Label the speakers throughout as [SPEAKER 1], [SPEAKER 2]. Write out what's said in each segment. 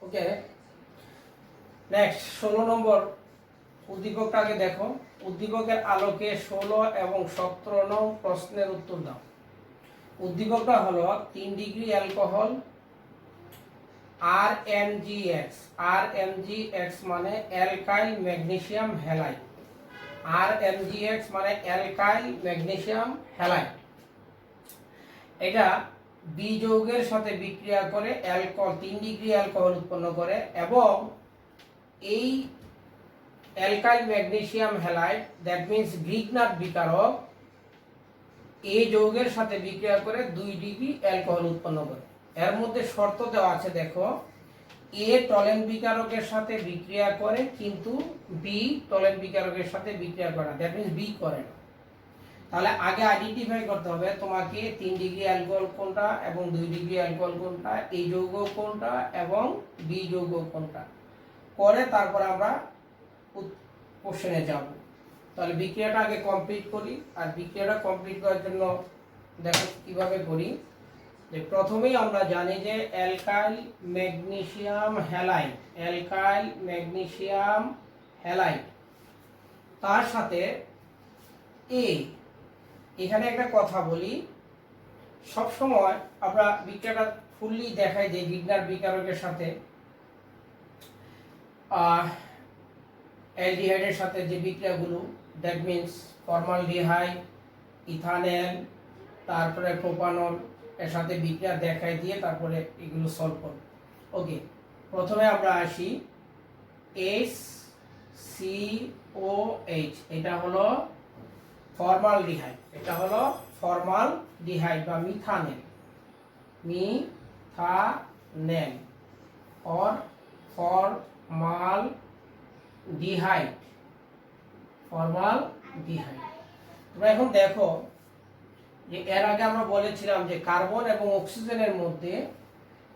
[SPEAKER 1] ওকে, next 16 নম্বর উদ্দীপকটা আগে দেখো। উদ্দীপকের আলোকে 16 এবং 17 নং প্রশ্নের উত্তর দাও। উদ্দীপকটা হলো 3 ডিগ্রি অ্যালকোহল RMgX। RMgX মানে অ্যালকাইল ম্যাগনেসিয়াম হ্যালাইড। RMgX মানে অ্যালকাইল ম্যাগনেসিয়াম হ্যালাইড। এটা বি যৌগের সাথে বিক্রিয়া করে অ্যালকোহল 3 ডিগ্রি অ্যালকোহল উৎপন্ন করে এবং এই alkyl magnesium halide that means Grignard বিকারক এই যৌগের সাথে বিক্রিয়া করে 2 ডিগ্রি অ্যালকোহল উৎপন্ন করে। এর মধ্যে শর্ত দেওয়া আছে দেখো, এ টলেন বিকারকের সাথে বিক্রিয়া করে কিন্তু বি টলেন বিকারকের সাথে বিক্রিয়া করে না, দ্যাট মিন্স বি করে না। তাহলে আগে আইডেন্টিফাই করতে হবে তোমাকে 3 ডিগ্রি অ্যালকোহল কোনটা এবং 2 ডিগ্রি অ্যালকোহল কোনটা, এই যৌগ কোনটা এবং বি যৌগ কোনটা, করে তারপর আমরা কোশ্চেনে যাব। তাহলে বিক্রিয়াটা আগে কমপ্লিট করি। আর বিক্রিয়াটা কমপ্লিট করার জন্য দেখো কিভাবে করি। যে প্রথমেই আমরা জানি যে alkyl magnesium halide, alkyl magnesium halide তার সাথে এ, এখানে একটা কথা বলি, সব সময় আমরা বিক্রিয়াটা ফুললি দেখাই যে গ্রিগনার বিকারকের সাথে অ্যালডিহাইডের সাথে যে বিক্রিয়াগুলো, দ্যাট মিন্স ফর্মালডিহাইড, ইথানল, তারপরে প্রোপানল এর সাথে বিক্রিয়া দেখাই দিয়ে তারপরে এগুলো সলভ করব। ওকে, প্রথমে আমরা আসি HCOH, এটা হলো ফর্মালডিহাইড, এটা হলো ফর্মালডিহাইড বা methanal, methanal or formaldehyde, formaldehyde. তোমরা এখন দেখো যে এর আগে আমরা বলেছিলাম যে কার্বন এবং অক্সিজেনের মধ্যে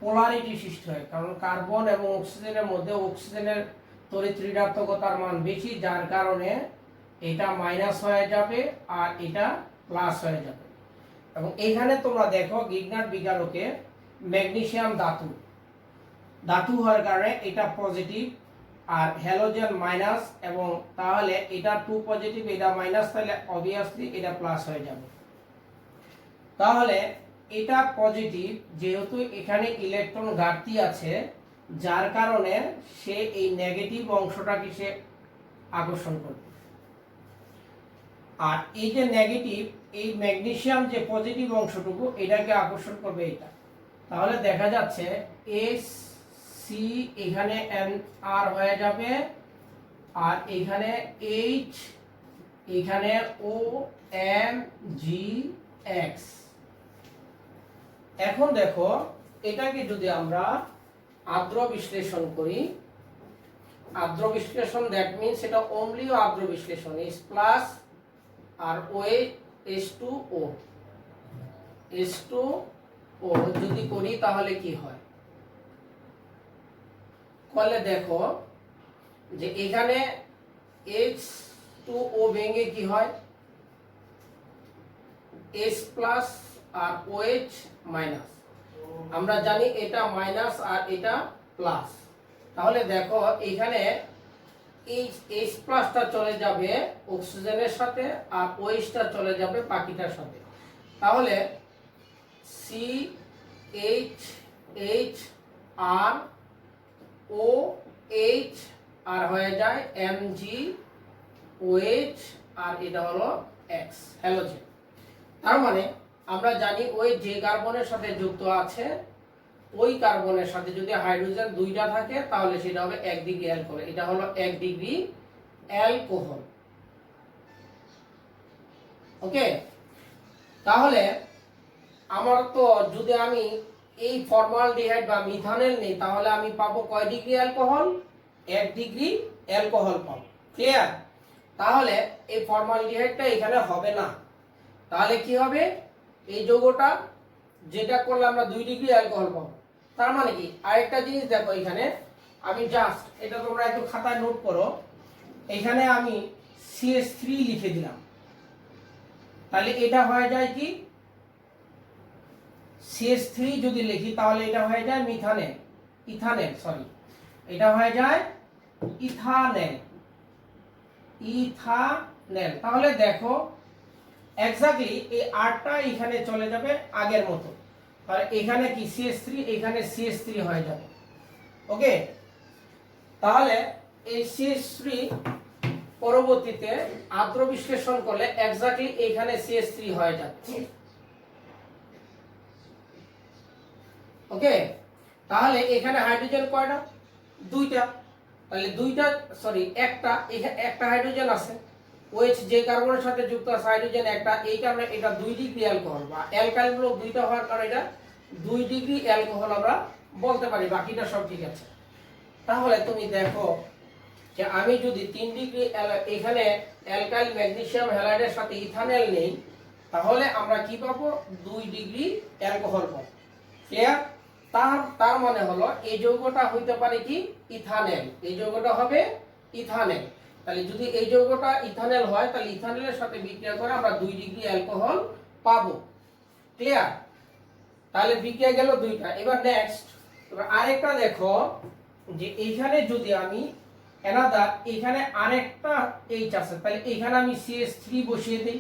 [SPEAKER 1] পোলারিটি সৃষ্টি হয়, কারণ কার্বন এবং অক্সিজেনের মধ্যে অক্সিজেনের তড়িৎ ঋণাত্মকতার মান বেশি, যার কারণে এটা মাইনাস হয়ে যাবে আর এটা প্লাস হয়ে যাবে। এবং এখানে তোমরা দেখো গ্রিগনার বিকারকে ম্যাগনেসিয়াম ধাতু হওয়ার কারণে এটা পজিটিভ আর হ্যালোজেন মাইনাস, এবং তাহলে এটা 2 পজিটিভ এটা মাইনাস, তাহলে অবভিয়াসলি এটা প্লাস হয়ে যাবে। তাহলে এটা পজিটিভ, যেহেতু এখানে ইলেকট্রন ঘাটতি আছে যার কারণে সে এই নেগেটিভ অংশটাকে সে আকর্ষণ করবে। আর এই যে নেগেটিভ, এই ম্যাগনেসিয়াম যে পজিটিভ অংশটুকু এটাকে আকর্ষণ করবে এটা। তাহলে দেখা যাচ্ছে H এখানে NR হয়ে যাবে আর এখানে H, এখানে OMgX। এখন দেখো এটাকে যদি আমরা আর্দ্র বিশ্লেষণ করি, আর্দ্র বিশ্লেষণ দ্যাট মিন্স এটা অম্লীয় আর্দ্র বিশ্লেষণ, H+ আর H2O যদি করি তাহলে কি হয়, করলে দেখো যে এখানে H2O ভেঙে কি হয় H+ আর OH মাইনাস। আমরা জানি এটা মাইনাস আর এটা প্লাস, তাহলে দেখো এখানে H+টা চলে যাবে অক্সিজেনের সাথে আর OH-টা চলে যাবে বাকিটার সাথে। তাহলে CH আর OH আর হয়ে যায় MgOH আর এটা হলো X, হ্যালোজেন। তার মানে আমরা জানি ওই যে কার্বনের সাথে যুক্ত আছে ওই কার্বনের সাথে যদি হাইড্রোজেন 2টা থাকে তাহলে সেটা হবে 1 ডিগ্রি অ্যালকোহল, এটা হলো 1 ডিগ্রি অ্যালকোহল। ওকে, তাহলে আমার তো যদি আমি এই ফর্মালডিহাইড বা মিথানেল নেই তাহলে আমি পাবো কয় ডিগ্রি অ্যালকোহল, 1 ডিগ্রি অ্যালকোহল পাবো। ক্লিয়ার? তাহলে এই ফর্মালডিহাইডটা এখানে হবে না, তাহলে কি হবে, এই যৌগটা যেটা করলে আমরা 2 ডিগ্রি অ্যালকোহল পাবো। তার মানে কি, আরেকটা জিনিস দেখো, এখানে আমি জাস্ট এটা তোমরা একটু খাতায় নোট করো, এখানে আমি CH3 লিখে দিলাম, তাহলে এটা হয়ে যায় কি CH3 যদি লিখি তাহলে এটা হয়ে যায় মিথানেল। ইথানেল, সরি, এটা হয়ে যায় ইথানেল। ইথানেল, তাহলে দেখো এক্স্যাক্টলি এই আরটা এখানে চলে যাবে আগের মতো, আর এখানে কি CH3, এখানে CH3 হয়ে যাবে। ওকে, তাহলে এই CH3 পরবর্তীতে আদ্র বিশ্লেষণ করলে এক্স্যাক্টলি এখানে CH3 হয়ে যাচ্ছে। ওকে, তাহলে এখানে হাইড্রোজেন কয়টা? দুইটা, তাহলে দুইটা, সরি একটা, এখানে একটা হাইড্রোজেন আছে, OH যে কার্বনের সাথে যুক্ত আছে হাইড্রোজেন একটা, এই কারণে এটা 2 ডিগ্রি অ্যালকোহল, বা অ্যালকাইল গ্রুপ দুইটা হওয়ার কারণে এটা 2 ডিগ্রি অ্যালকোহল আমরা বলতে পারি, বাকিটা সব ঠিক আছে। তাহলে তুমি দেখো যে আমি যদি 3 ডিগ্রি এখানে অ্যালকাইল ম্যাগনেসিয়াম হ্যালাইডের সাথে ইথানেল নেই, তাহলে আমরা কি পাবো? 2 ডিগ্রি অ্যালকোহল পাবো। ক্লিয়ার? তার মানে হলো এই যৌগটা হইতে পারে কি? ইথানেল। এই যৌগটা হবে ইথানেল। তাহলে যদি এই যৌগটা ইথানেল হয়, তাহলে ইথানেলের সাথে বিক্রিয়া করে আমরা 2 ডিগ্রি অ্যালকোহল পাবো। ক্লিয়ার? তাহলে বিক্রিয়া গেল দুইটা। এবার নেক্সট, এবার আরেকটা দেখো যে এইখানে যদি আমি এনাদার, এখানে আরেকটা H আছে, তাহলে এখানে আমি CH3 বসিয়ে দিই,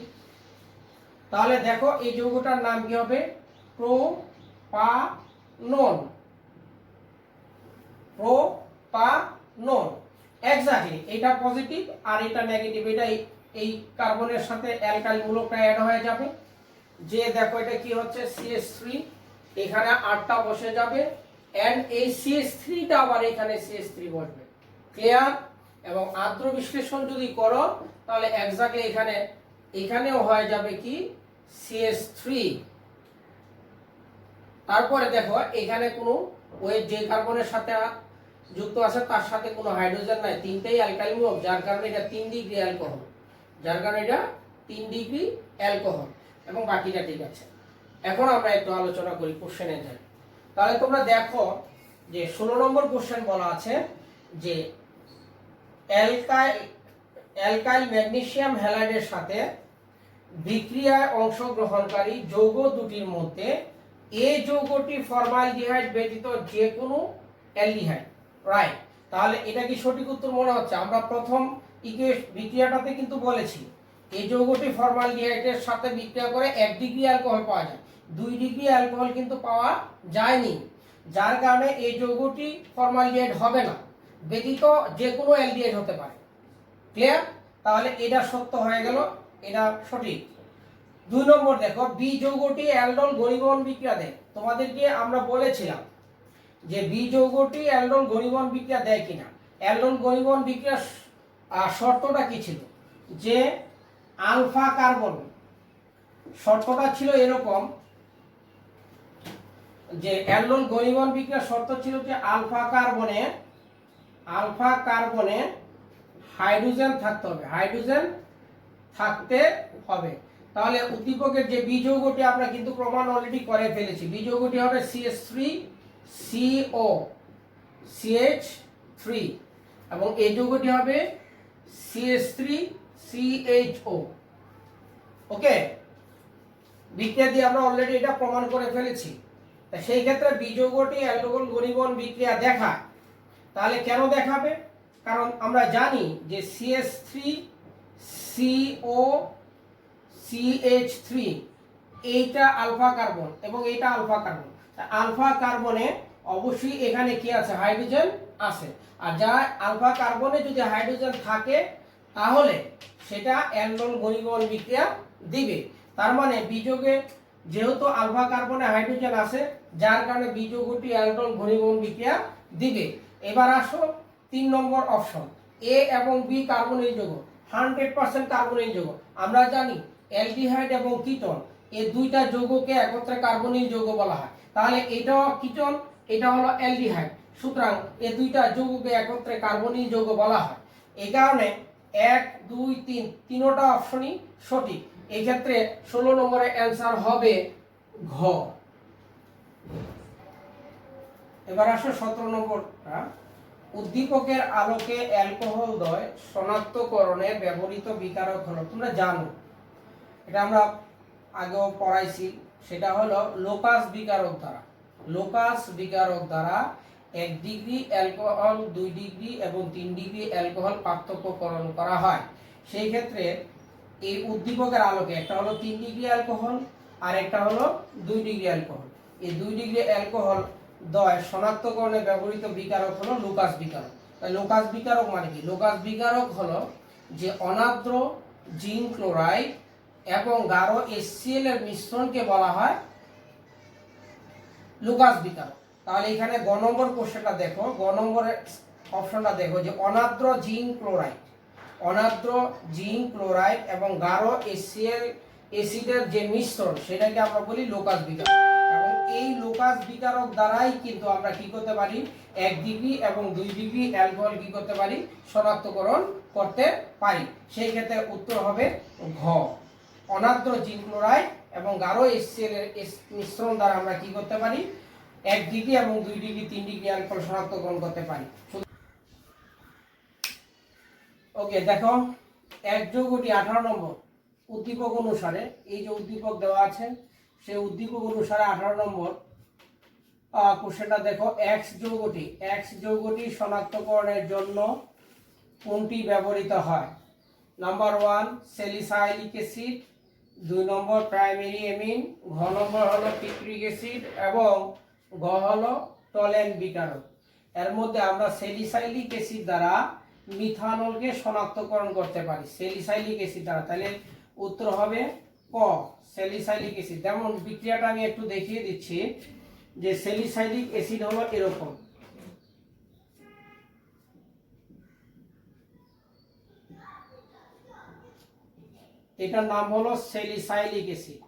[SPEAKER 1] তাহলে দেখো এই যৌগটার নাম কি হবে? প্রোপানন। প্রোপানন, এক্স্যাক্টলি এটা পজিটিভ আর এটা নেগেটিভ, এটা এই কার্বনের সাথে অ্যালকাইল মূলকটা অ্যাড হয়ে যাবে। যে দেখো এটা কি হচ্ছে? CH3, এখানে 8টা বসে যাবে, এন্ড এই CH3টা আবার এখানে CH3 বসবে। ক্লিয়ার? এবং আদ্র বিশ্লেষণ যদি করো তাহলে এক্স্যাক্টলি এখানেও হয়ে যাবে কি? CH3। তারপরে দেখো এখানে কোনো ওই যে কার্বনের সাথে যুক্ত আছে তার সাথে কোনো হাইড্রোজেন নাই, তিনটেই অ্যালকাইল মূলক, যার কারণে এটা 3 ডিগ্রি অ্যালকোহল, যার কারণে এটা 3 ডিগ্রি অ্যালকোহল, এবং বাকিটা ঠিক আছে। এখন আমরা একটু আলোচনা করি, কোশ্চেনে যাই। তাহলে তোমরা দেখো যে 16 নম্বর কোশ্চেন বলা আছে যে অ্যালকাইল ম্যাগনেসিয়াম হ্যালাইডের সাথে বিক্রিয়ায় অংশগ্রহণকারী যৌগ দুটির মধ্যে এই যৌগটি ফর্মালডিহাইড ব্যতীত যে কোনো অ্যালডিহাইড, রাইট? তাহলে এটা কি সঠিক উত্তর মনে হচ্ছে? আমরা প্রথম বিক্রিয়াটাতে কিন্তু বলেছি এই যৌগটি ফর্মালডিহাইডের সাথে বিক্রিয়া করে 1 ডিগ্রি অ্যালকোহল পাওয়া যায়, 2 ডিগ্রি অ্যালকোহল কিন্তু পাওয়া যায়নি, যার কারণে এই যৌগটি ফর্মালডিহাইড হবে না, ব্যতীত যে কোনো অ্যালডিহাইড হতে পারে। ক্লিয়ার? তাহলে এটা সত্য হয়ে গেল, এটা সঠিক। 2 নম্বর দেখো, বি যৌগটি অ্যালডোল ঘনীভবন বিক্রিয়া দেয়। তোমাদেরকে আমরা বলেছিলাম যে বি যৌগটি অ্যালডোল ঘনীভবন বিক্রিয়া দেয় কিনা। অ্যালডোল ঘনীভবন বিক্রিয়ার শর্তটা কি ছিল? যে আলফা কার্বন, শর্তটা ছিল এরকম যে অ্যালডোল ঘনীভবন বিক্রিয়ার শর্ত ছিল যে আলফা কার্বনে হাইড্রোজেন থাকতে হবে, হাইড্রোজেন থাকতে হবে। তাহলে উদ্দীপকের যে বি যৌগটি আমরা কিন্তু প্রমাণ অলরেডি করে ফেলেছি, বি যৌগটি হবে CH3CO, CH3, এবং এই যৌগটি হবে CH3CHO। ওকে, বিক্রিয়া দিয়ে আমরা অলরেডি এটা প্রমাণ করে ফেলেছি। সেই ক্ষেত্রে বি যৌগটি অ্যালডোল ঘনীভবন বিক্রিয়া দেখায়। তাহলে কেন দেখাবে? কারণ আমরা জানি যে CH3CO CH3 এইটা আলফা কার্বন এবং এইটা আলফা কার্বন, আলফা কার্বনে অবশ্যই এখানে কি আছে? হাইড্রোজেন আছে, আর যা আলফা কার্বনে যদি হাইড্রোজেন থাকে তাহলে সেটা অ্যালডোল ঘনীভবন বিক্রিয়া দিবে। তার মানে বিযোগে যেহেতু আলফা কার্বনে হাইড্রোজেন আছে, যার কারণে বিযোগটি অ্যালডোল ঘনীভবন বিক্রিয়া দিবে। এবার আসো 3 নম্বর অপশন, এ এবং বি কার্বনিল যৌগ, 100% কার্বনিল যৌগ। আমরা জানি অ্যালডিহাইড এবং কিটোন এই দুইটা যৌগকে একত্রে কার্বনিল যৌগ বলা হয়। তাহলে এটাও কিটোন, এটা হলো অ্যালডিহাইড, সুতরাং এই দুইটা যৌগকে একত্রে কার্বনিল যৌগ বলা হয়। এই কারণে 1, 2, 3 তিনটা অপশনই সঠিক। এই ক্ষেত্রে 16 নম্বরের অ্যান্সার হবে ঘ। এবার আসো 17 নম্বরটা, উদ্দীপকের আলোকে অ্যালকোহল দ্বয় শনাক্তকরণে ব্যবহৃত বিকারক হলো। তোমরা জানো এটা আমরা আগেও পড়াইছি, সেটা হলো লোকাস বিকারক দ্বারা। লোকাস বিকারক দ্বারা 1 ডিগ্রি অ্যালকোহল, 2 ডিগ্রি এবং 3 ডিগ্রি অ্যালকোহল পার্থক্যকরণ করা হয়। সেই ক্ষেত্রে এই উদ্দীপকের আলোকে একটা হলো 3 ডিগ্রি অ্যালকোহল আর একটা হলো 2 ডিগ্রি অ্যালকোহল। এই 2 ডিগ্রি অ্যালকোহল দ্বয় শনাক্তকরণে ব্যবহৃত বিকারক হলো লুকাস বিকারক। লুকাস বিকারক মানে কি? লুকাস বিকারক হলো যে অনার্দ্র জিঙ্ক ক্লোরাইড এবং গাঢ় HCl এর মিশ্রণকে বলা হয় লুকাস বিকারক। তাহলে এখানে গ নম্বর কোশ্চেনটা দেখো, গ নম্বরের অপশনটা দেখো যে অনার্দ্র জিঙ্ক ক্লোরাইড, অনার্দ্র জিঙ্ক ক্লোরাইড এবং গাঢ় HCl অ্যাসিডের যে মিশ্রণ সেটাকে আমরা বলি লুকাস বিকারক। এবং এই লুকাস বিকারক দ্বারাই কিন্তু আমরা কি করতে পারি? 1 ডিগ্রি এবং 2 ডিগ্রি অ্যালকোহল কি করতে পারি? শনাক্তকরণ করতে পারি। সেই ক্ষেত্রে উত্তর হবে ঘ, অনার্দ্র জিঙ্ক ক্লোরাইড এবং গাঢ় HCl এর মিশ্রণ দ্বারা আমরা কি করতে পারি? 1 ডিগ্রি এবং 2 ডিগ্রি 3 ডিগ্রি অ্যালকোহল শনাক্তকরণ করতে পারি। ওকে, দেখো 1 যৌগটি 18 নম্বর উদ্দীপক অনুসারে, এই যে উদ্দীপক দেওয়া আছে সেই উদ্দীপক অনুসারে 18 নম্বর কোশ্চেনটা দেখো, এক্স যৌগটি শনাক্তকরণের জন্য কোনটি ব্যবহৃত হয়? নাম্বার 1 স্যালিসাইলিক অ্যাসিড, 2 নম্বর প্রাইমারি অ্যামিন, ঘ নম্বর হলো পিট্রিক অ্যাসিড এবং ঘ হলো টলেন বিকারক। এর মধ্যে আমরা স্যালিসাইলিক অ্যাসিড দ্বারা মিথানলকে শনাক্তকরণ করতে পারি, স্যালিসাইলিক অ্যাসিড দ্বারা। তাহলে উত্তর হবে ক, স্যালিসাইলিক অ্যাসিড। যেমন বিক্রিয়াটা আমি একটু দেখিয়ে দিচ্ছি যে স্যালিসাইলিক অ্যাসিড হলো এরকম, এটার নাম হলো স্যালিসাইলিক অ্যাসিড।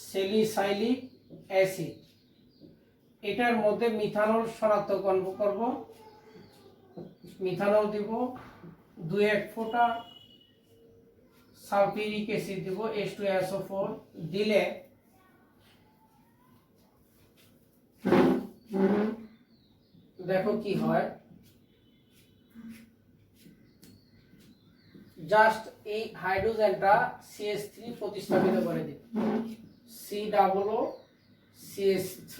[SPEAKER 1] স্যালিসাইলিক অ্যাসিড, এটার মধ্যে মিথানল শনাক্তকরণ করব। মিথানল দিব 2-1 ফোঁটা, সালফিউরিক অ্যাসিড দিব H2SO4, দিলে দেখো কি হয়। জাস্ট এই হাইড্রোজেনটা CH3 প্রতিস্থাপিত করে দিই, COOCH3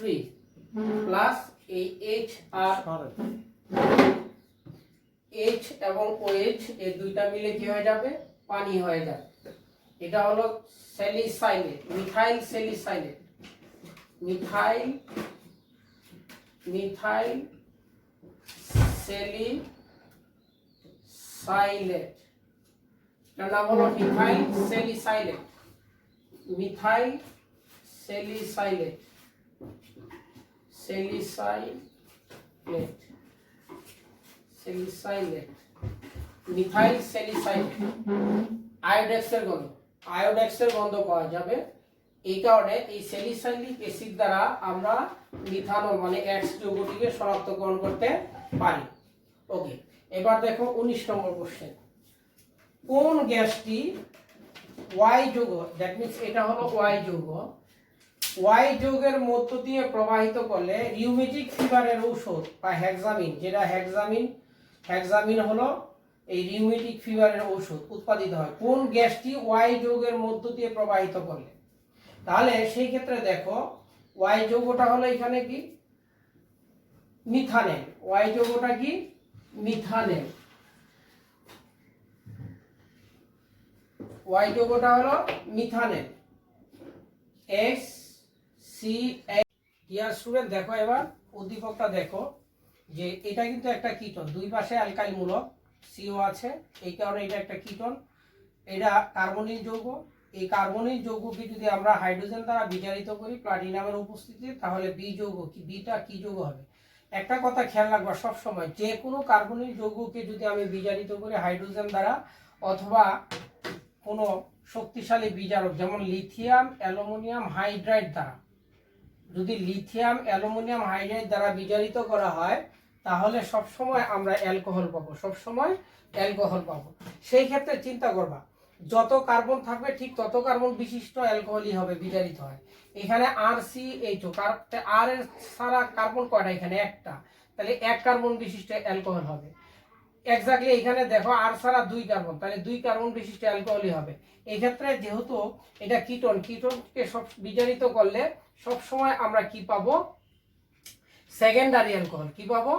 [SPEAKER 1] প্লাস এই H এবং OH এই দুইটা মিলে কি হয়ে যাবে? পানি হয়ে যাবে। এটা হলো salicylate, methyl salicylate, methyl salicylate, এটার নাম হলো methyl salicylate, methyl salicylate, methyl salicylate. আয়োডেক্সের গন্ধ পাওয়া যাবে। এই কারণে এই স্যালিসাইলিক অ্যাসিড দ্বারা আমরা মিথানল মানে এক্স যৌগটিকে শনাক্তকরণ করতে পারি। ওকে, এবার দেখো 19 নম্বর কোশ্চেন, কোন গ্যাসটি ওয়াই যৌগ, দ্যাট মিন্স এটা হলো ওয়াই যৌগ, ওয়াই যৌগের মধ্য দিয়ে প্রবাহিত করলে রিউমেটিক ফিভারের ঔষধ বা হেক্সামিন, যেটা হেক্সামিন হলো এই রিউমেটিক ফিভারের ঔষধ উৎপাদিত হয় কোন গ্যাসটি ওয়াই যৌগের মধ্য দিয়ে প্রবাহিত করলে? তাহলে সেই ক্ষেত্রে দেখো ওয়াই যৌগটা হলো এখানে কি? মিথানেল। ওয়াই যৌগটা কি? মিথানেল। ওয়াই যৌগটা হলো মিথানেল, HCl। ডিয়ার স্টুডেন্ট দেখো এবার উদ্দীপকটা দেখো যে এটা কিন্তু একটা কিটোন, দুই পাশে অ্যালকাইল মূলক CO আছে, এই কারণে এটা একটা কিটোন, এটা কার্বনিল যৌগ। এই কার্বনিল যৌগকে যদি আমরা হাইড্রোজেন দ্বারা বিজারিত করি প্লাটিনামের উপস্থিতিতে, তাহলে বি যৌগ কি, বিটা কি যৌগ হবে? একটা কথা খেয়াল রাখবা সব সময়, যে কোনো কার্বনিল যৌগকে যদি আমি বিজারিত করি হাইড্রোজেন দ্বারা অথবা কোনো শক্তিশালী বিজারক যেমন লিথিয়াম অ্যালুমিনিয়াম হাইড্রাইড দ্বারা, যদি লিথিয়াম অ্যালুমিনিয়াম হাইড্রাইড দ্বারা বিজারিত করা হয় তাহলে সব সময় আমরা অ্যালকোহল পাবো, সব সময় অ্যালকোহল পাবো। সেই ক্ষেত্রে চিন্তা করবা যত কার্বন থাকবে ঠিক তত কার্বন বিশিষ্ট অ্যালকোহলই হবে, বিজারিত হয়। এখানে RCHO, আর এর সারা কার্বন কয়টা? এখানে একটা, তাহলে 1 কার্বন বিশিষ্ট অ্যালকোহল হবে। এক্স্যাক্টলি এখানে দেখো আর ছাড়া 2 কার্বন, তাহলে 2 কার্বন বিশিষ্ট অ্যালকোহলই হবে। এই ক্ষেত্রে যেহেতু এটা কিটোন, কিটোনকে সব বিজারিত করলে সব সময় আমরা কি পাবো, সেকেন্ডারি অ্যালকোহল। কি পাবো,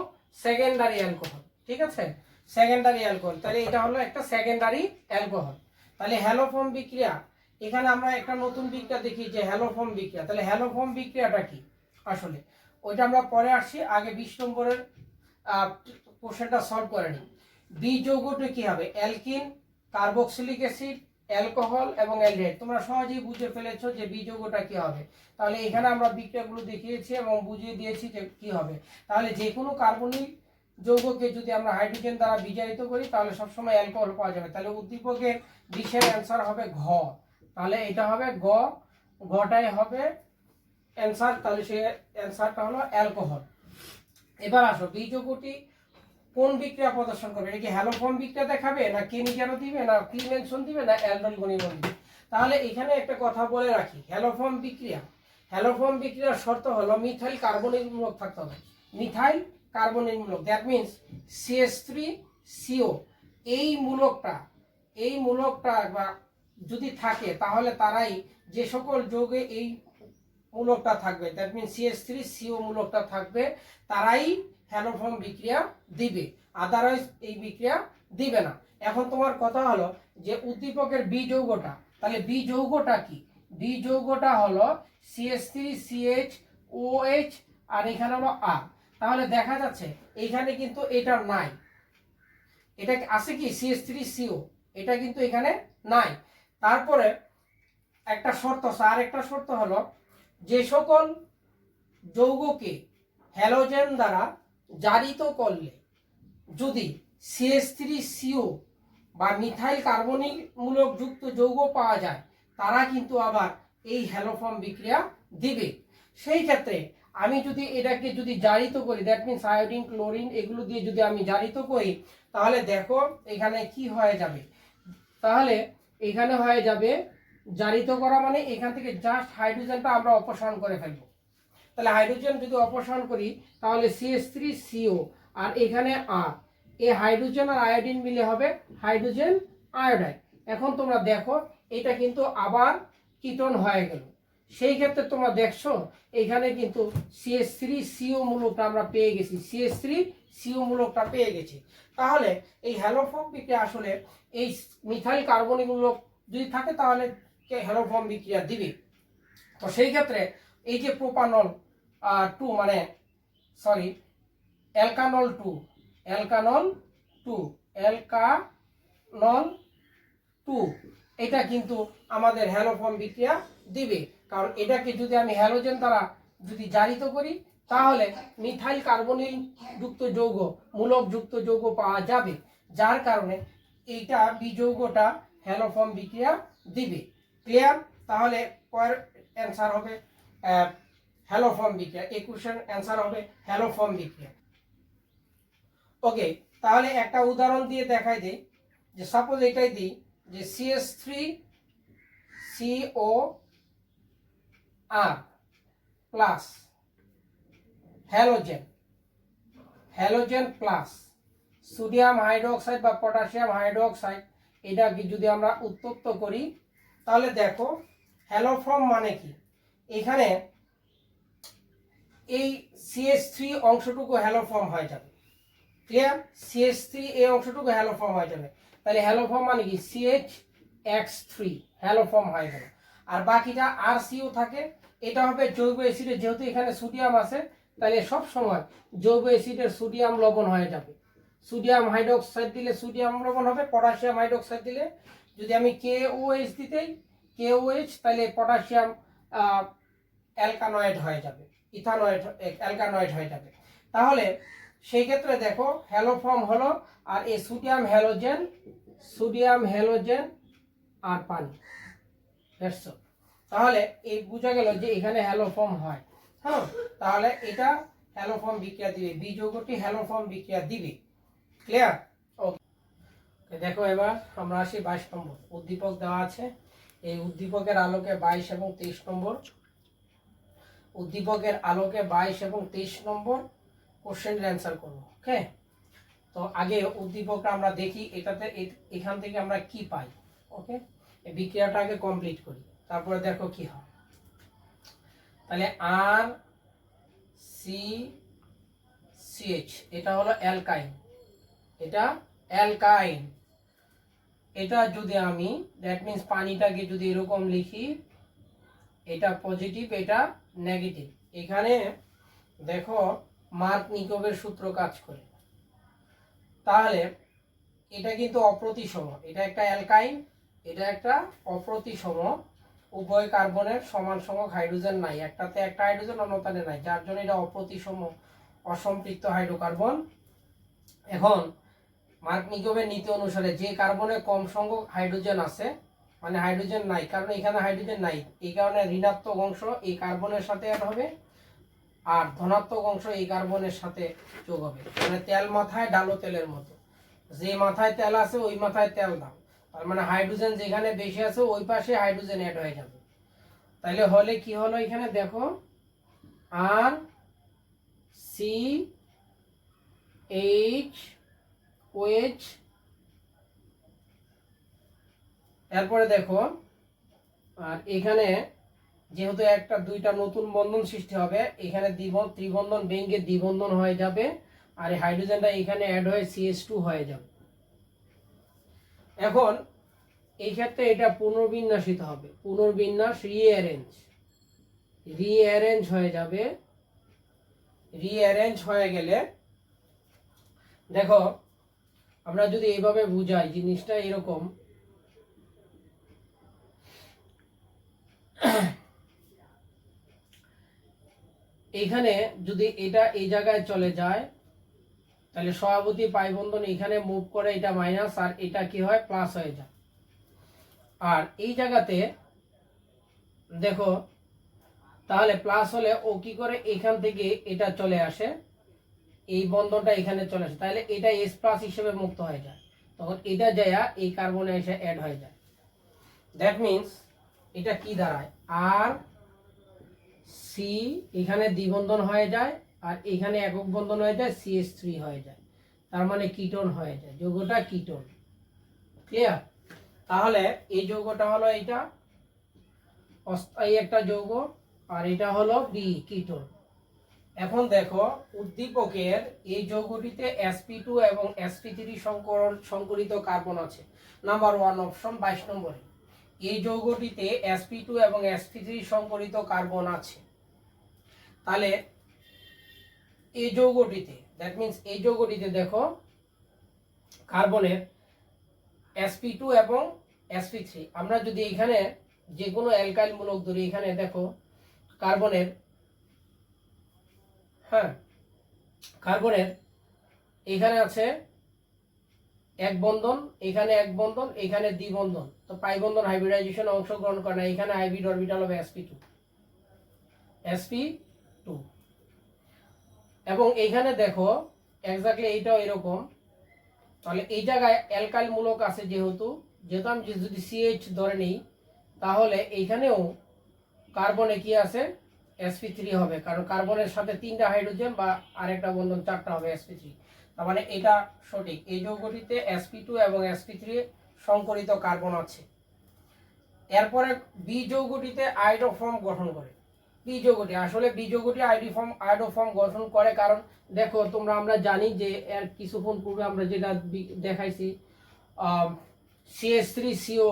[SPEAKER 1] সেকেন্ডারি অ্যালকোহল। ঠিক আছে, সেকেন্ডারি অ্যালকোহল। তাহলে এটা হলো একটা সেকেন্ডারি অ্যালকোহল। তাহলে হ্যালোফর্ম বিক্রিয়া, এখানে আমরা একটা নতুন বিক্রিয়া দেখি যে হ্যালোফর্ম বিক্রিয়া। তাহলে হ্যালোফর্ম বিক্রিয়াটা কি আসলে, ওইটা আমরা পরে আসছি, আগে 20 নম্বরের কোশ্চেনটা সলভ করে নিই। বি যৌগটা কি হবে, অ্যালকিন, কার্বক্সিলিক অ্যাসিড, অ্যালকোহল এবং অ্যালডিহাইড। তোমরা সহজেই বুঝে ফেলেছো যে বি যৌগটা কি হবে। তাহলে এখানে আমরা বিক্রিয়াগুলো দেখিয়েছি এবং বুঝিয়ে দিয়েছি যে কি হবে। তাহলে যে কোনো কার্বনিক যৌগকে যদি আমরা হাইড্রোজেন দ্বারা বিজারিত করি তাহলে সবসময় অ্যালকোহল পাওয়া যাবে। তাহলে উদ্দীপকের বিশের অ্যান্সার হবে ঘ। তাহলে এটা হবে গ, ঘটাই হবে অ্যান্সার। তাহলে সে অ্যান্সারটা হলো অ্যালকোহল। এবার আসো বি যৌগটি কোন বিক্রিয়া প্রদর্শন করবে, এটা কি হ্যালোফর্ম বিক্রিয়া দেখাবে, না কেনিজানো দিবে, না ক্লিমেনশন দিবে, না অ্যালডল গনিমন দিবে। তাহলে এখানে একটা কথা বলে রাখি, হ্যালোফর্ম বিক্রিয়া, হ্যালোফর্ম বিক্রিয়ার শর্ত হলো মিথাইল কার্বনিক মূলক থাকতে হবে। মিথাইল কার্বনিক মূলক, দ্যাট মিন্স CH3CO। এই মূলকটা বা যদি থাকে তাহলে তারাই, যে সকল যৌগে এই মূলকটা থাকবে, দ্যাট মিন্স CH3CO মূলকটা থাকবে, তারাই হ্যালোফর্ম বিক্রিয়া দিবে, আদারওয়াইজ এই বিক্রিয়া দিবে না। এখন তোমার কথা হলো যে উদ্দীপকের বি যৌগটা, তাহলে বি যৌগটা কি, বি যৌগটা হলো CH3CHOH আর এখানে হলো R। তাহলে দেখা যাচ্ছে এইখানে কিন্তু এটা নাই, এটা আছে কি CH3CO, এটা কিন্তু এখানে নাই। তারপরে একটা শর্ত আছে, আর একটা শর্ত হলো যে সকল যৌগকে হ্যালোজেন দ্বারা জারিত করলে যদি CH3CO বা মিথাইল কার্বনিক মূলক যুক্ত যৌগ পাওয়া যায়, তারা কিন্তু আবার এই হ্যালোফর্ম বিক্রিয়া দিবে। সেই ক্ষেত্রে আমি যদি এটাকে যদি জারিত করি, দ্যাট মিন্স আয়োডিন, ক্লোরিন এগুলো দিয়ে যদি আমি জারিত করি, তাহলে দেখো এখানে কি হয়ে যাবে, তাহলে এখানে হয়ে যাবে জারিত করা মানে এখান থেকে জাস্ট হাইড্রোজেনটা আমরা অপসারণ করে ফেলবো। তাহলে হাইড্রোজেন যদি অপসারণ করি তাহলে CH3CO আর এখানে R, এই হাইড্রোজেন আর আয়োডিন মিলে হবে হাইড্রোজেন আয়োডাইড। এখন তোমরা দেখো এটা কিন্তু আবার কিটোন হয়ে গেল। সেই ক্ষেত্রে তোমরা দেখছো এখানে কিন্তু CH3CO মূলকটা আমরা পেয়ে গেছি, CH3CO মূলকটা পেয়ে গেছি। তাহলে এই হ্যালোফর্ম বিক্রিয়া আসলে এই মিথাইল কার্বনিক মূলক যদি থাকে তাহলে হ্যালোফর্ম বিক্রিয়া দিবে। তো সেই ক্ষেত্রে এই যে প্রোপানল 2 মানে সরি অ্যালকানল 2, অ্যালকানল 2 এটা কিন্তু আমাদের হ্যালোফর্ম বিক্রিয়া দিবে, কারণ এটাকে যদি আমি হ্যালোজেন দ্বারা যদি জারিত করি তাহলে মিথাইল কার্বনিল যুক্ত যৌগ, মূলক যুক্ত যৌগ পাওয়া যাবে, যার কারণে এইটা বি যৌগটা হ্যালোফর্ম বিক্রিয়া দিবে। ক্লিয়ার? তাহলে পরের অ্যান্সার হবে হ্যালোফর্ম বিক্রিয়া, এই কোশ্চেন অ্যান্সার হবে হ্যালোফর্ম বিক্রিয়া। ওকে, তাহলে একটা উদাহরণ দিয়ে দেখাই দিই, যে সাপোজ এটাই দিই যে CH3COR plus halogen plus sodium hydroxide বা পটাশিয়াম হাইড্রোক্সাইড, এটা যদি আমরা উত্তপ্ত করি তাহলে দেখো হ্যালোফর্ম মানে কি, এখানে এই CH3 অংশটুকু হ্যালোফর্ম হয়ে যাবে। ক্লিয়ার? CH3 এই অংশটুকু হ্যালোফর্ম হয়ে যাবে। তাহলে হ্যালোফর্ম মানে কি CHX3 হ্যালোফর্ম হয়ে গেল। আর বাকিটা RCO থাকে, এটা হবে জৈব অ্যাসিডের, যেহেতু এখানে সোডিয়াম আছে তাহলে সব সময় জৈব অ্যাসিডের সোডিয়াম লবণ হয়ে যাবে। সোডিয়াম হাইড্রোক্সাইড দিলে সোডিয়াম লবণ হবে, পটাশিয়াম হাইড্রোক্সাইড দিলে যদি আমি KOH দিতেই KOH, তাহলে পটাশিয়াম অ্যালকানয়েড হয়ে যাবে, ইথানয়েড অ্যালকানয়েড হয়ে যাবে। তাহলে সেই ক্ষেত্রে দেখো হ্যালোফর্ম হলো, আর এই সোডিয়াম হ্যালোজেন আর পানি, তাহলে এই বোঝা গেল যে এখানে হ্যালোফর্ম হয়। হ্যাঁ, তাহলে এটা হ্যালোফর্ম বিক্রিয়া দিবে, বি যৌগটি হ্যালোফর্ম বিক্রিয়া দিবে। ক্লিয়ার? ওকে, দেখো এবার আমরা আসি 22 নম্বর। উদ্দীপক দেওয়া আছে, এই উদ্দীপকের আলোকে 22 এবং 23 নম্বর, উদ্দীপকের আলোকে 22 এবং 23 নম্বর কোশ্চেনের অ্যান্সার করব। ওকে, তো আগে উদ্দীপকটা আমরা দেখি, এটাতে এখান থেকে আমরা কি পাই। ওকে, এই বিক্রিয়াটা আগে কমপ্লিট করি, তারপরে দেখো কি হয়। তাহলে আর সি সিএইচ, এটা হলো অ্যালকাইন, এটা অ্যালকাইন। এটা যদি আমি দ্যাট মিন্স পানিটাকে যদি এরকম লিখি, এটা পজিটিভ এটা নেগেটিভ, এখানে দেখো মার্কনিকোভের সূত্র কাজ করে। তাহলে এটা কিন্তু অপ্রতিসম, এটা একটা অ্যালকাইন, এটা একটা অপ্রতিসম, উভয় কার্বনের সমান সংখ্যক হাইড্রোজেন নাই, একটাতে একটা হাইড্রোজেন অন্যটাতে নাই, যার জন্য এটা অপ্রতিসম অসম্পৃক্ত হাইড্রোকার্বন। এখন মার্কনিকোভের নীতি অনুসারে যে কার্বনে কম সংখ্যক হাইড্রোজেন আছে, মানে হাইড্রোজেন নাই, কারণ এখানে হাইড্রোজেন নাই, এই কারণে ঋণাত্মক অংশ এই কার্বনের সাথে অ্যাড হবে, আর ধনাত্মক অংশ এই কার্বনের সাথে যোগ হবে। মানে তেল মাথায় ডালো তেলের মতো, যে মাথায় তেল আছে ওই মাথায় তেল দাও, তার মানে হাইড্রোজেন যেখানে বেশি আছে ওই পাশে হাইড্রোজেন অ্যাড হয়ে যাবে। তাহলে হলে কি হলো, এখানে দেখো আর সি এইচ ওএইচ, এরপরে দেখো আর এখানে যেহেতু একটা দুইটা নতুন বন্ধন সৃষ্টি হবে, এখানে ত্রিবন্ধন ভেঙে দ্বিবন্ধন হয়ে যাবে, আর এই হাইড্রোজেনটা এখানে অ্যাড হয়ে CH2 হয়ে যাবে। এখন এই ক্ষেত্রে এটা পুনর্বিন্যাসিত হবে, পুনর্বিন্যাস রিঅ্যারেঞ্জ হয়ে যাবে। রিঅ্যারেঞ্জ হয়ে গেলে দেখো আমরা যদি এইভাবে বুঝাই জিনিসটা এরকম, এখানে যদি এটা এই জায়গায় চলে যায়, তাহলে সহাবতী পাই বন্ধন এখানে মুভ করে, এটা মাইনাস আর এটা কি হয় প্লাস হয়ে যায়। আর এই জায়গাতে দেখো তাহলে প্লাস হলে ও কি করে এখান থেকে এটা চলে আসে, এই বন্ধনটা এখানে চলে আসে, তাহলে এটা S প্লাস হিসেবে মুক্ত হয়ে যায়, তখন এটা যায় এই কার্বনে এসে অ্যাড হয়ে যায়। দ্যাট মিন্স এটা কি দাঁড়ায়, আর সি এখানে দ্বিবন্ধন হয়ে যায়, আর এখানে একক বন্ধন হয়ে যায়, CH3 হয়ে যায়, তার মানে কিটোন হয়ে যায়, যৌগটা কিটোন। ক্লিয়ার? তাহলে এই যৌগটা হলো এইটা অস্থায়ী একটা যৌগ, আর এটা হলো বি কিটোন। এখন দেখো উদ্দীপকের এই যৌগটিতে sp2 এবং sp3 সংকরিত কার্বন আছে। নাম্বার 1 অপশন 22 নম্বরে এই যৌগটিতে sp2 এবং sp3 সংকরিত কার্বন আছে। তাহলে এই যৌগটিতে দ্যাট মিন্স এই যৌগটিতে দেখো কার্বনের sp2 এবং sp3, আমরা যদি এখানে যে কোনো অ্যালকাইল মূলক ধরি, এখানে দেখো কার্বনের কার্বনের এখানে আছে এক বন্ধন, এখানে এক বন্ধন, এখানে দ্বিবন্ধন, তো পাই বন্ধন হাইব্রিডাইজেশন অংশগ্রহণ করে না, এখানে হাইব্রিড অরবিটাল হবে sp2 এবং এইখানে দেখো এক্স্যাক্টলি এইটাও এরকম। তাহলে এই জায়গায় অ্যালকাইল মূলক আছে, যেহেতু আমি যদি CH ধরে নিই, তাহলে এইখানেও কার্বনে কি আছে sp3 হবে, কারণ কার্বনের সাথে 3টা হাইড্রোজেন বা আরেকটা বন্ধন 4টা হবে sp3, তার মানে এটা সঠিক। এই যৌগটিতে sp2 এবং sp3 সংকরিত কার্বন আছে। এরপরে বি যৌগটিতে আয়োডোফর্ম গঠন করে। বি যৌগটি আসলে বি যৌগটি আয়োডোফর্ম গঠন করে, কারণ দেখো আমরা জানি যে এর কিছুক্ষণ পূর্বে আমরা যেটা দেখাইছি, CH3CO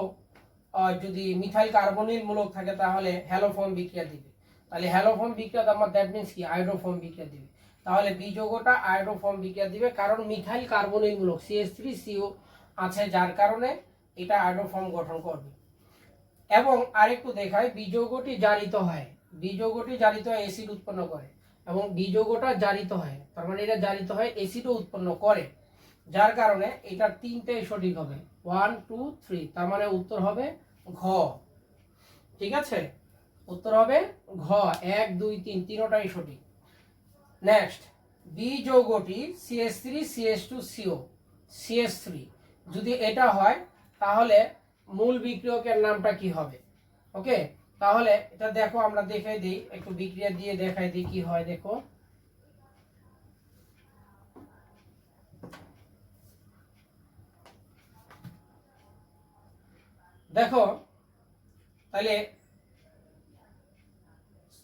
[SPEAKER 1] যদি মিথাইল কার্বনিল মূলক থাকে তাহলে হ্যালোফর্ম বিক্রিয়া দিবে, তাহলে হ্যালোফর্ম বিক্রিয়া আমার দ্যাট মিন্স কি আয়োডোফর্ম বিক্রিয়া দিবে। তাহলে বি যৌগটা আয়োডোফর্ম বিক্রিয়া দিবে, কারণ মিথাইল কার্বনিল মূলক CH3CO আছে, যার কারণে এটা আয়োডোফর্ম গঠন করবে। এবং আরেকটু দেখায়, বি যৌগটি জারিত হয়, বি যৌগটি জারিত হয় অ্যাসিড উৎপন্ন করে, এবং বি যৌগটা জারিত হয়, তার মানে এটা জারিত হয় অ্যাসিডও উৎপন্ন করে, যার কারণে এটা 3টাই সঠিক হবে 1 2 3, তার মানে উত্তর হবে ঘ। ঠিক আছে, উত্তর হবে ঘ, 1 2 3 তিনটাই সঠিক। নেক্সট, বি যৌগটি CH3CH2CO CH3 যদি এটা হয় তাহলে মূল বিক্রিয়কের নামটা কি হবে? ওকে, তাহলে এটা দেখো আমরা দেখাই দিই, একটু বিক্রিয়া দিয়ে দেখাই দিই কি হয়। দেখো দেখো তাহলে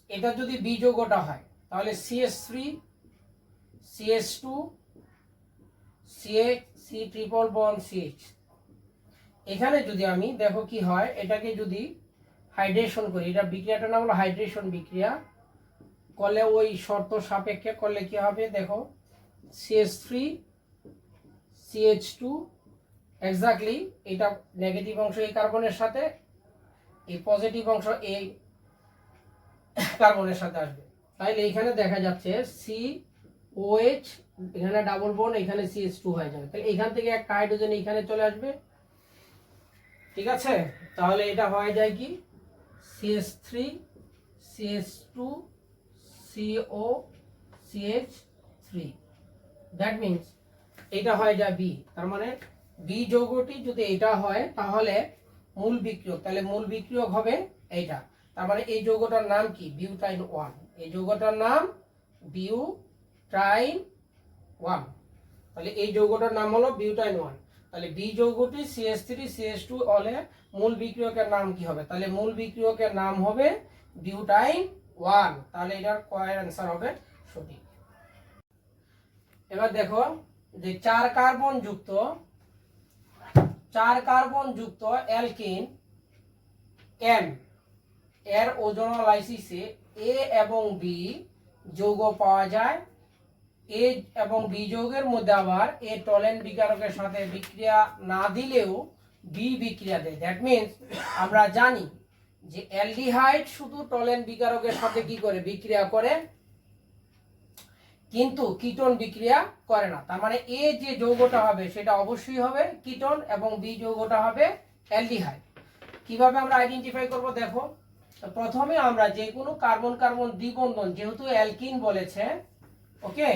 [SPEAKER 1] এটা যদি বি যৌগটা হয় তাহলে CH3 CH2 CH C triple bond CH। এখানে যদি আমি দেখো কি হয়, এটাকে যদি হাইড্রেশন করি, এটা বিক্রিয়াটার নাম হলো হাইড্রেশন বিক্রিয়া করলে, ওই শর্ত সাপেক্ষে করলে কি হবে দেখো, CH3 CH2 এক্স্যাক্টলি এটা নেগেটিভ অংশ এই কার্বনের সাথে, এই পজিটিভ অংশ এই কার্বনের সাথে আসবে। তাইলে এখানে দেখা যাচ্ছে COH, এখানে ডাবল বন্ড, এখানে CH2 হয়ে যাবে। তাহলে এখান থেকে একটা হাইড্রোজেন এখানে চলে আসবে, ঠিক আছে। তাহলে এটা হয়ে যায় কি CH3 CH2 CO CH3, that means এটা হয়ে যায় বি। তার মানে বি যৌগটি যদি এটা হয় তাহলে মূল বিক্রিয়ক, তাহলে মূল বিক্রিয়ক হবে এইটা। তার মানে এই যৌগটার নাম কি, বিউটাইন 1। এই যৌগটার নাম বিউটাইন 1। তাহলে এই যৌগটার নাম হলো বিউটাইন 1। তাহলে বি যৌগটি CH3 CH2 হলে মূল বিক্রিয়কের নাম কি হবে, তাহলে মূল বিক্রিয়কের নাম হবে বিউটাইন 1। তাহলে এটার কয়ের অ্যান্সার হবে সঠিক। এবার দেখো যে 4 কার্বন যুক্ত অ্যালকিন M এর ওজোনোলাইসিসে A এবং B যৌগ পাওয়া যায়। A এবং B যৌগের মধ্যে আবার A টলেন বিকারকের সাথে বিক্রিয়া না দিলেও B বিক্রিয়া দেয়। দ্যাট মিন্স আমরা জানি যে অ্যালডিহাইড শুধু টলেন বিকারকের সাথে কি করে বিক্রিয়া করে, কিন্তু কিটোন বিক্রিয়া করে না। তার মানে A যে যৌগটা হবে সেটা অবশ্যই হবে কিটোন এবং B যৌগটা হবে অ্যালডিহাইড। কিভাবে আমরা আইডেন্টিফাই করব দেখো, প্রথমে আমরা যে কোনো কার্বন কার্বন দ্বিবন্ধন, যেহেতু অ্যালকিন বলেছে, ওকে,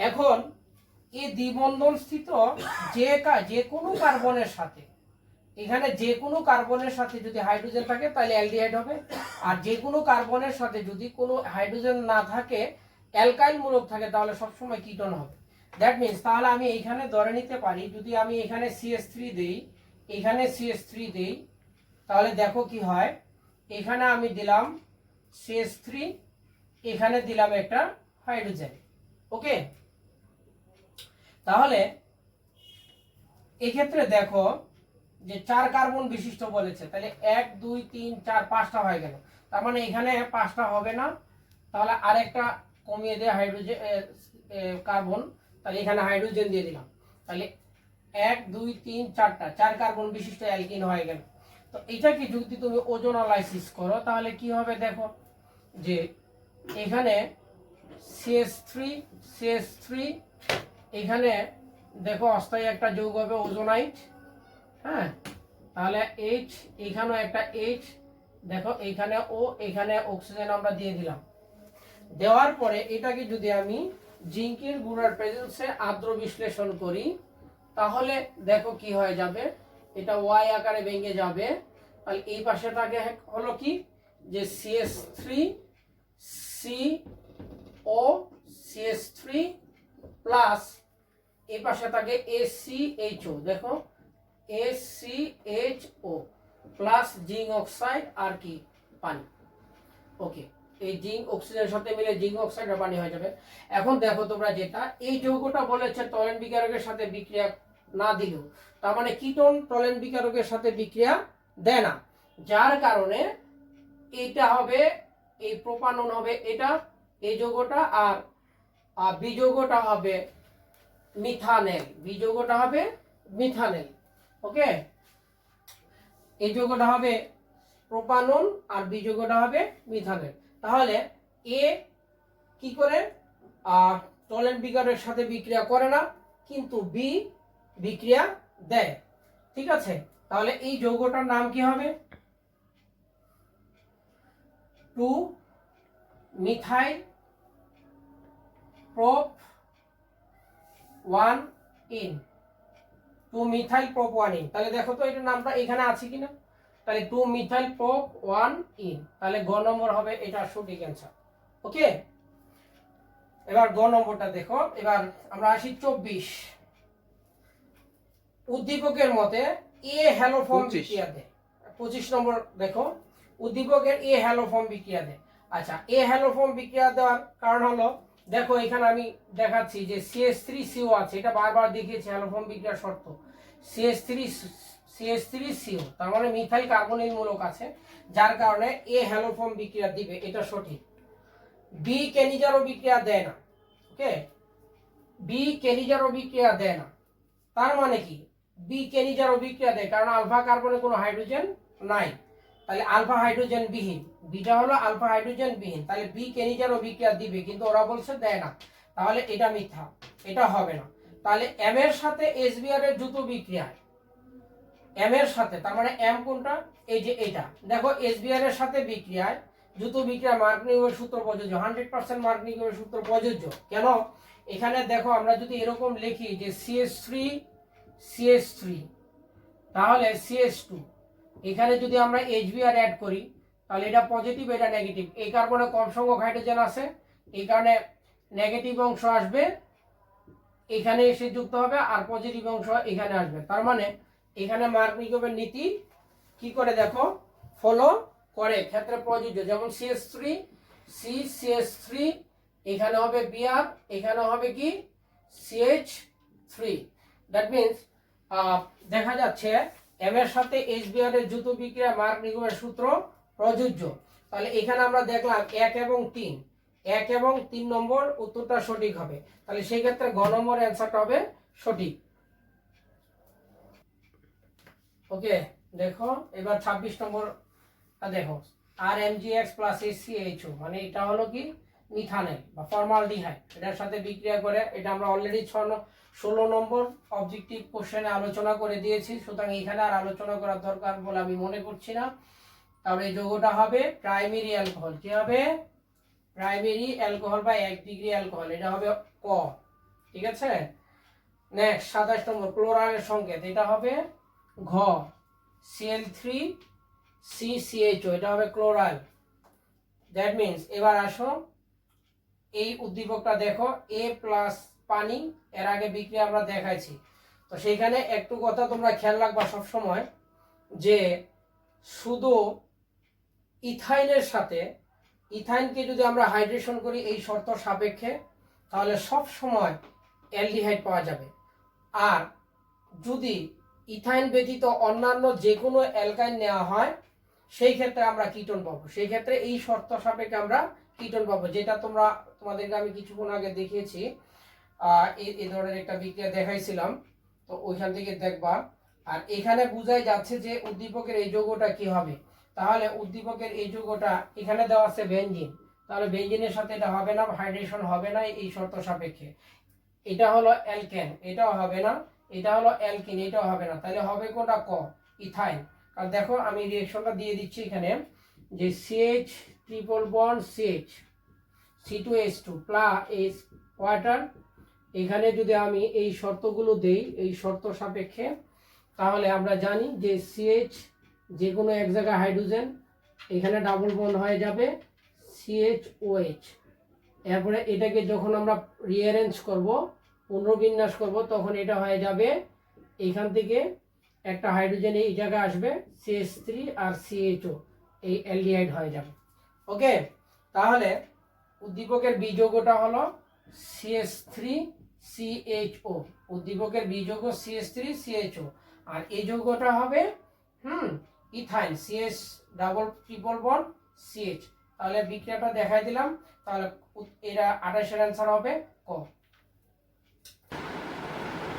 [SPEAKER 1] এখন এই দ্বিবন্ধন স্থিত যে কোনো কার্বনের সাথে, এখানে যে কোনো কার্বনের সাথে যদি হাইড্রোজেন থাকে তাহলে অ্যালডিহাইড হবে, আর যে কোনো কার্বনের সাথে যদি কোনো হাইড্রোজেন না থাকে, অ্যালকাইল মূলক থাকে, তাহলে সবসময় কিটোন হবে। দ্যাট মিন্স তাহলে আমি এইখানে ধরে নিতে পারি, যদি আমি এখানে CH3 দেই, এখানে CH3 দেই, তাহলে দেখো কি হয়, এখানে আমি দিলাম CH3, এখানে দিলাম একটা হাইড্রোজেন, ওকে। তাহলে এক্ষেত্রে দেখো যে 4 কার্বন বিশিষ্ট বলেছে, তাহলে 1 2 3 4 5টা হয়ে গেল। তার মানে এখানে 5টা হবে না, তাহলে আরেকটা কমিয়ে দেয় হাইড্রোজেন কার্বন, তাহলে এখানে হাইড্রোজেন দিয়ে দিলাম, তাহলে 1 2 3 4টা 4 কার্বন বিশিষ্ট অ্যালকিন হয়ে গেল। তো এটাকে যদি তুমি ওজোনোলাইসিস করো তাহলে কি হবে দেখো, যে এখানে CH3 এখানে দেখো অস্থায়ী একটা যৌগ হবে ওজোনাইট, হ্যাঁ, তাহলে H, এখানেও একটা H, দেখো এখানে O, এখানে অক্সিজেন আমরা দিয়ে দিলাম। দেওয়ার পরে এটাকে যদি আমি জিঙ্কের গুঁড়ার প্রেজেন্সে আর্দ্র বিশ্লেষণ করি তাহলে দেখো কি হয়ে যাবে, এটা Y আকারে ভেঙে যাবে। তাহলে এই পাশে থাকে হলো কি, যে CH3 CO CH3 প্লাস এই পাশে থাকে ACHO, দেখো ACHO প্লাস জিঙ্ক অক্সাইড আর কি পানি, ওকে। এই জিঙ্ক অক্সিজেনের সাথে মিলে জিঙ্ক অক্সাইড আর পানি হয়ে যাবে। এখন দেখো তোমরা যেটা এই যৌগটা বলেছে টলেন বিকারকের সাথে বিক্রিয়া না দিলেও, তার মানে কিটোন টলেন বিকারকের সাথে বিক্রিয়া দেয় না, যার কারণে এটা হবে, এই প্রোপানন হবে এটা, এই যৌগটা, আর বি যৌগটা হবে মিথানেল, বি যৌগটা হবে মিথানেল, ওকে। এই যৌগটা হবে প্রোপানন আর বি যৌগটা হবে মিথানেল। তাহলে এ কি করে টলেন বিকারকের সাথে বিক্রিয়া করে না, কিন্তু বি বিক্রিয়া দেয়, ঠিক আছে। তাহলে এই যৌগটার নাম কি হবে, 2 methyl prop 1 in, 2 methyl prop 1 in. তাহলে দেখো তো এটার নামটা এখানে আছে কিনা, তাহলে 2 মিথাইল প্রোপ 1 ইন, তাহলে গ নম্বর হবে এটা সঠিক অ্যান্সার, ওকে। এবার গ নম্বরটা দেখো। এবার আমরা আসি 24। উদ্দীপকের মতে এ হ্যালোফর্ম বিক্রিয়া দেয়, 25 নম্বর দেখো, উদ্দীপকের এ হ্যালোফর্ম বিক্রিয়া দেয়। আচ্ছা, এ হ্যালোফর্ম বিক্রিয়া দেওয়ার কারণ হলো, দেখো এখানে আমি দেখাচ্ছি যে CH3CO আছে, এটা বারবার দেখিয়েছি হ্যালোফর্ম বিক্রিয়ার শর্ত। CH3CO তার মানে মিথাইল কার্বনিল মূলক আছে, যার কারণে এ হ্যালোফর্ম বিক্রিয়া দিবে, এটা সঠিক। বি কেনিজারো বিক্রিয়া দেয় না। ওকে, বি কেনিজারো বিক্রিয়া দেয় না, তার মানে কি বি কেনিজারো বিক্রিয়া দেয়, কারণ আলফা কার্বনে কোনো হাইড্রোজেন নাই, তাহলে আলফা হাইড্রোজেন বিহীন, বিটা হলো আলফা হাইড্রোজেন বিহীন, তাহলে বি কেনিজারো বিক্রিয়া দিবে, কিন্তু ওরা বলছে দেয় না, তাহলে এটা মিথ্যা, এটা হবে না। তাহলে এম এর সাথে এসবিআর এর যুত বিক্রিয়া, এম এর সাথে, তার মানে এম কোনটা, এই যে এটা দেখো, এসবিআর এর সাথে বিক্রিয়ায় যুত বিক্রিয়া মার্কনিগের সূত্র প্রযোজ্য, 100% মার্কনিগের সূত্র প্রযোজ্য। কেন, এখানে দেখো আমরা যদি এরকম লিখি যে CH3 তাহলে CH2, এখানে যদি আমরা HBr অ্যাড করি তাহলে এটা পজিটিভ, এটা নেগেটিভ, এই কার্বনে কম সংখ্যক হাইড্রোজেন আছে, এই কারণে নেগেটিভ অংশ আসবে এখানে এসে যুক্ত হবে, আর পজিটিভ অংশ এখানে আসবে। তার মানে এখানে মার্কনিগের নীতি কি করে দেখো ফলো করে, ক্ষেত্রে প্রযোজ্য। যেমন CH3 এখানে হবে Br, এখানে হবে কি CH3। দ্যাট মিন্স দেখা যাচ্ছে এম এর সাথে HBr এর যুত বিক্রিয়া মার্কনিগের সূত্র প্রযোজ্য। তাহলে এখানে আমরা দেখলাম 1 এবং 3 নম্বর উত্তরটা সঠিক হবে, তাহলে সেই ক্ষেত্রে গ নম্বর অ্যান্সারটা হবে সঠিক। ওকে, দেখো এবার 26 নম্বরটা দেখো, RMgX + HCHO, মানে এটা হলো কি মিথানেল বা ফর্মালডিহাইড, এটার সাথে বিক্রিয়া করে, এটা আমরা অলরেডি 16 নম্বর অবজেক্টিভ কোশ্চেনে আলোচনা করে দিয়েছি, সুতরাং এখানে আর আলোচনা করার দরকার বলে আমি মনে করছি না। তাহলে এই যৌগটা হবে প্রাইমারি অ্যালকোহল, কি হবে প্রাইমারি অ্যালকোহল বা 1 ডিগ্রি অ্যালকোহল, এটা হবে ক, ঠিক আছে। নেক্সট 27 নম্বর ক্লোরাইডের সংকেত, এটা হবে ঘ, Cl3CCHO, এটা হবে ক্লোরাইড। দ্যাট মিন্স এবার আসো এই উদ্দীপকটা দেখো, A+ পানি, এর আগে বিক্রিয়া আমরা দেখাইছি, তো সেইখানে একটু কথা তোমরা খেয়াল রাখবা সবসময়, যে শুধু ইথাইনের সাথে, ইথাইনকে যদি আমরা হাইড্রেশন করি এই শর্ত সাপেক্ষে, তাহলে সব সময় অ্যালডিহাইড পাওয়া যাবে। আর যদি ইথাইন ব্যতীত অন্যান্য যে কোনো অ্যালকাইন নেওয়া হয় সেই ক্ষেত্রে আমরা কিটোন পাবো, সেই ক্ষেত্রে এই শর্ত সাপেক্ষে আমরা কিটোন পাবো, যেটা তোমাদেরকে আমি কিছুক্ষণ আগে দেখিয়েছি, এই ধরনের একটা বিক্রিয়া দেখাইছিলাম, তো ওইখান থেকে দেখবা। আর এখানে বোঝাই যাচ্ছে যে উদ্দীপকের এই যৌগটা কি হবে, তাহলে উদ্দীপকের এই যৌগটা এখানে দেওয়া আছে বেনজিন, তাহলে বেনজিনের সাথে এটা হবে না, হাইড্রেশন হবে না এই শর্ত সাপেক্ষে। এটা হলো অ্যালকেন, এটাও হবে না, এটা হলো অ্যালকিন, এটাও হবে না, তাহলে হবে কোনটা, ক, ইথাইন। কারণ দেখো আমি রিঅ্যাকশনটা দিয়ে দিচ্ছি এখানে, যে CH triple bond CH C2H2 plus water, এখানে যদি আমি এই শর্তগুলো দেই এই শর্ত সাপেক্ষে, তাহলে আমরা জানি যে CH যে কোনো এক জায়গায় হাইড্রোজেন, এখানে ডাবল বন্ড হয়ে যাবে CHOH, এরপরে এটাকে যখন আমরা রিঅ্যারেঞ্জ করব, পুনর্বিন্যাস করব, তখন এটা হয়ে যাবে এইখান থেকে একটা হাইড্রোজেন এই জায়গায় আসবে CH3 আর CHO, এই অ্যালডিহাইড হয়ে যাবে। ওকে, তাহলে উদ্দীপকের বি যৌগটা হলো CH3CHO, উদ্দীপকের বি যৌগ CH3CHO, আর এই যৌগটা হবে ethyne CH double triple bond CH। তাহলে বিক্রিয়াটা দেখাই দিলাম, তাহলে এরা 28 এর অ্যান্সার হবে ক।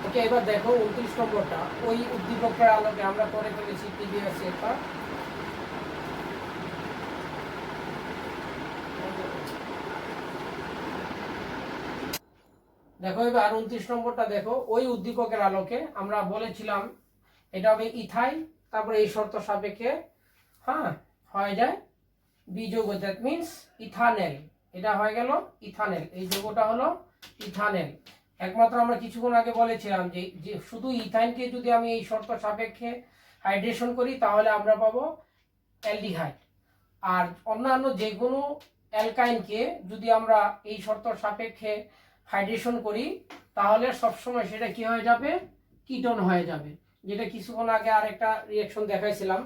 [SPEAKER 1] ওকে, এবার দেখো 29 নম্বরটা, ওই উদ্দীপকটার আলোকে আমরা করে ফেলেছি প্রিভিয়াস একটা। দেখো এবার 29 নম্বরটা দেখো, ওই উদ্দীপকের আলোকে আমরা বলেছিলাম এটা হবে ইথাইল, তারপরে এই শর্ত সাপেক্ষে হয়ে যায় বি যৌগ, দ্যাট মিন্স ইথানেল, এটা হয়ে গেল ইথানেল, এই যৌগটা হলো ইথানেল। একমাত্র আমরা কিছুক্ষণ আগে বলেছিলাম যে শুধু ইথাইনকে যদি আমি এই শর্ত সাপেক্ষে হাইড্রেশন করি তাহলে আমরা পাবো অ্যালডিহাইড, আর অন্যান্য যে কোনো অ্যালকাইনকে যদি আমরা এই শর্ত সাপেক্ষে হাইড্রেশন করি তাহলে সবসময় সেটা কি হয়ে যাবে, কিটোন হয়ে যাবে, যেটা কিছুক্ষণ আগে আরেকটা রিঅ্যাকশন দেখাইছিলাম।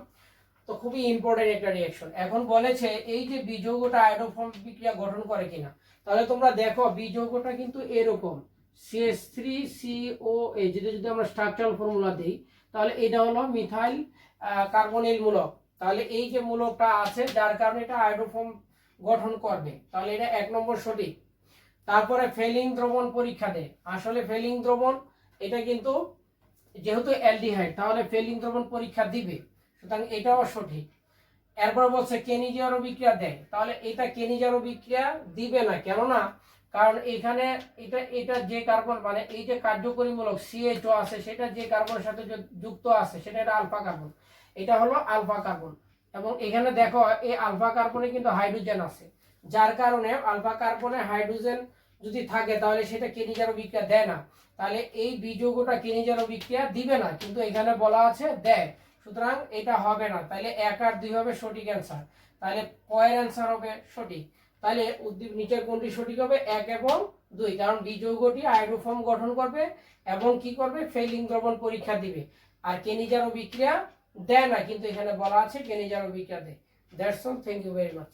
[SPEAKER 1] তো খুবই ইম্পর্টেন্ট একটা রিঅ্যাকশন। এখন বলেছে এই যে বি যৌগটা আয়োডোফর্ম বিক্রিয়া গঠন করে কিনা, তাহলে তোমরা দেখো বি যৌগটা কিন্তু এরকম CH3COA, যেটা যদি আমরা স্ট্রাকচারাল ফর্মুলা দিই তাহলে এটা হলো মিথাইল কার্বনিল মূলক। তাহলে এই যে মূলকটা আছে যার কারণে এটা আয়োডোফর্ম গঠন করবে, তাহলে এটা 1 নম্বর সঠিক। তারপরে ফেলিং দ্রবণ পরীক্ষা দেয়, আসলে ফেলিং দ্রবণ এটা কিন্তু যেহেতু অ্যালডিহাইড তাহলে ফেলিং দ্রবণ পরীক্ষা দিবে, সুতরাং এটাও সঠিক। এরপর বলছে কেনিজারো বিক্রিয়া দেয়, তাহলে এটা কেনিজারো বিক্রিয়া দিবে না, কেননা কারণ এখানে এটা এটা যে কার্বন মানে এই যে কার্যকরীমূলক CH2 আছে সেটা যে কার্বনের সাথে যুক্ত আছে সেটা এটা আলফা কার্বন, এটা হলো আলফা কার্বন। এবং এখানে দেখো এই আলফা কার্বনে কিন্তু হাইড্রোজেন আছে, যার কারণে আলফা কার্বনে হাইড্রোজেন যদি থাকে তাহলে সেটা কেনিজারো বিক্রিয়া দেয় না, তাহলে এই বি যৌগটা কেনিজারো বিক্রিয়া দিবে না, কিন্তু এখানে বলা আছে দেয়, সুতরাং এটা হবে না। তাহলে 1 আর 2 হবে সঠিক অ্যান্সার, তাহলে পয়ের অ্যান্সার হবে সঠিক। তাহলে উদ্দীপ নিচের কোনটি সঠিক হবে? 1 এবং 2, কারণ বি যৌগটি আয়োডোফর্ম গঠন করবে এবং কি করবে ফেলিং দ্রবণ পরীক্ষা দিবে, আর কেনিজারো বিক্রিয়া দেয় না, কিন্তু এখানে বলা আছে কেনিজারো বিক্রিয়া দেয়। That's all, thank you very much.